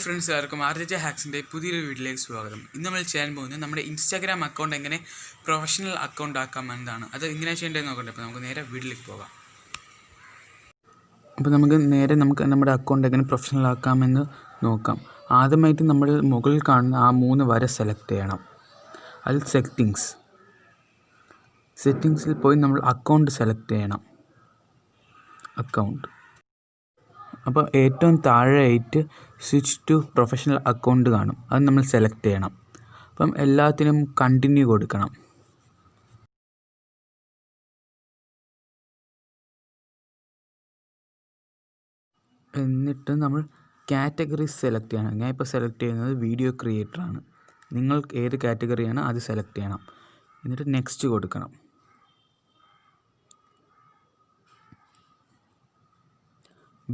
Friends, എല്ലാവർക്കും RJ ഹാക്സിൻ്റെ പുതിയൊരു വീഡിയോയിലേക്ക് സ്വാഗതം. ഇന്ന് നമ്മൾ ചെയ്യാൻ പോകുന്നത് നമ്മുടെ ഇൻസ്റ്റാഗ്രാം അക്കൗണ്ട് എങ്ങനെ പ്രൊഫഷണൽ അക്കൗണ്ട് ആക്കാം എന്നതാണ്. അത് എങ്ങനെ ചെയ്യേണ്ടതെന്ന് നോക്കട്ടെ. അപ്പോൾ നമുക്ക് നേരെ വീഡിയോയിലേക്ക് പോകാം. അപ്പോൾ നമുക്ക് നമ്മുടെ അക്കൗണ്ട് എങ്ങനെ പ്രൊഫഷണൽ ആക്കാമെന്ന് നോക്കാം. ആദ്യമായിട്ട് നമ്മൾ മുകളിൽ കാണുന്ന ആ 3 വര സെലക്ട് ചെയ്യണം. അതിൽ സെറ്റിങ്സിൽ പോയി നമ്മൾ അക്കൗണ്ട് സെലക്ട് ചെയ്യണം. അപ്പോൾ ഏറ്റവും താഴെയായിട്ട് സ്വിച്ച് ടു പ്രൊഫഷണൽ അക്കൗണ്ട് കാണും. അത് നമ്മൾ സെലക്ട് ചെയ്യണം. അപ്പം എല്ലാത്തിനും കണ്ടിന്യൂ കൊടുക്കണം. എന്നിട്ട് നമ്മൾ കാറ്റഗറി സെലക്ട് ചെയ്യണം. ഞാൻ ഇപ്പോൾ സെലക്ട് ചെയ്യുന്നത് വീഡിയോ ക്രിയേറ്ററാണ്. നിങ്ങൾ ഏത് കാറ്റഗറിയാണ് അത് സെലക്ട് ചെയ്യണം. എന്നിട്ട് നെക്സ്റ്റ് കൊടുക്കണം.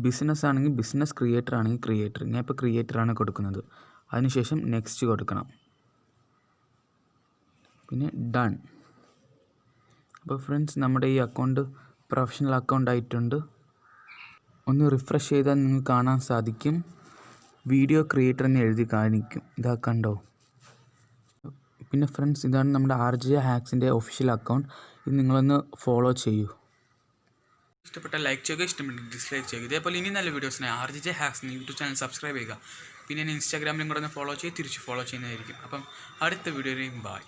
ബിസിനസ് ആണെങ്കിൽ ബിസിനസ്, ക്രിയേറ്റർ ആണെങ്കിൽ ക്രിയേറ്റർ. ഞാൻ ഇപ്പോൾ ക്രിയേറ്ററാണ് കൊടുക്കുന്നത്. അതിനുശേഷം നെക്സ്റ്റ് കൊടുക്കണം. പിന്നെ ഡൺ. അപ്പോൾ ഫ്രണ്ട്സ്, നമ്മുടെ ഈ അക്കൗണ്ട് പ്രൊഫഷണൽ അക്കൗണ്ട് ആയിട്ടുണ്ട്. ഒന്ന് റിഫ്രഷ് ചെയ്താൽ നിങ്ങൾക്ക് കാണാൻ സാധിക്കും, വീഡിയോ ക്രിയേറ്റർ എന്ന് എഴുതി കാണിക്കും. ഇതാ കണ്ടോ? പിന്നെ ഫ്രണ്ട്സ്, ഇതാണ് നമ്മുടെ ആർജെ ഹാക്സിൻ്റെ ഒഫീഷ്യൽ അക്കൗണ്ട്. ഇത് നിങ്ങളൊന്ന് ഫോളോ ചെയ്യൂ. ഇഷ്ടപ്പെട്ട ലൈക്ക് ചെയ്യുക, ഇഷ്ടപ്പെട്ട ഡിസ്ലൈക്ക് ചെയ്യുക. ഇതേപോലെ ഇനി നല്ല വീഡിയോസിനെ ആർജെ ഹാക്സ് എന്ന യൂട്യൂബ് ചാനൽ സബ്സ്ക്രൈബ് ചെയ്യുക. പിന്നെ എന്നെ ഇൻസ്റ്റാഗ്രാമിലും കൂടെ ഒന്ന് ഫോളോ ചെയ്ത് തിരിച്ച് ഫോളോ ചെയ്യുന്നതായിരിക്കും. അപ്പം അടുത്ത വീഡിയോയിലും ബൈ.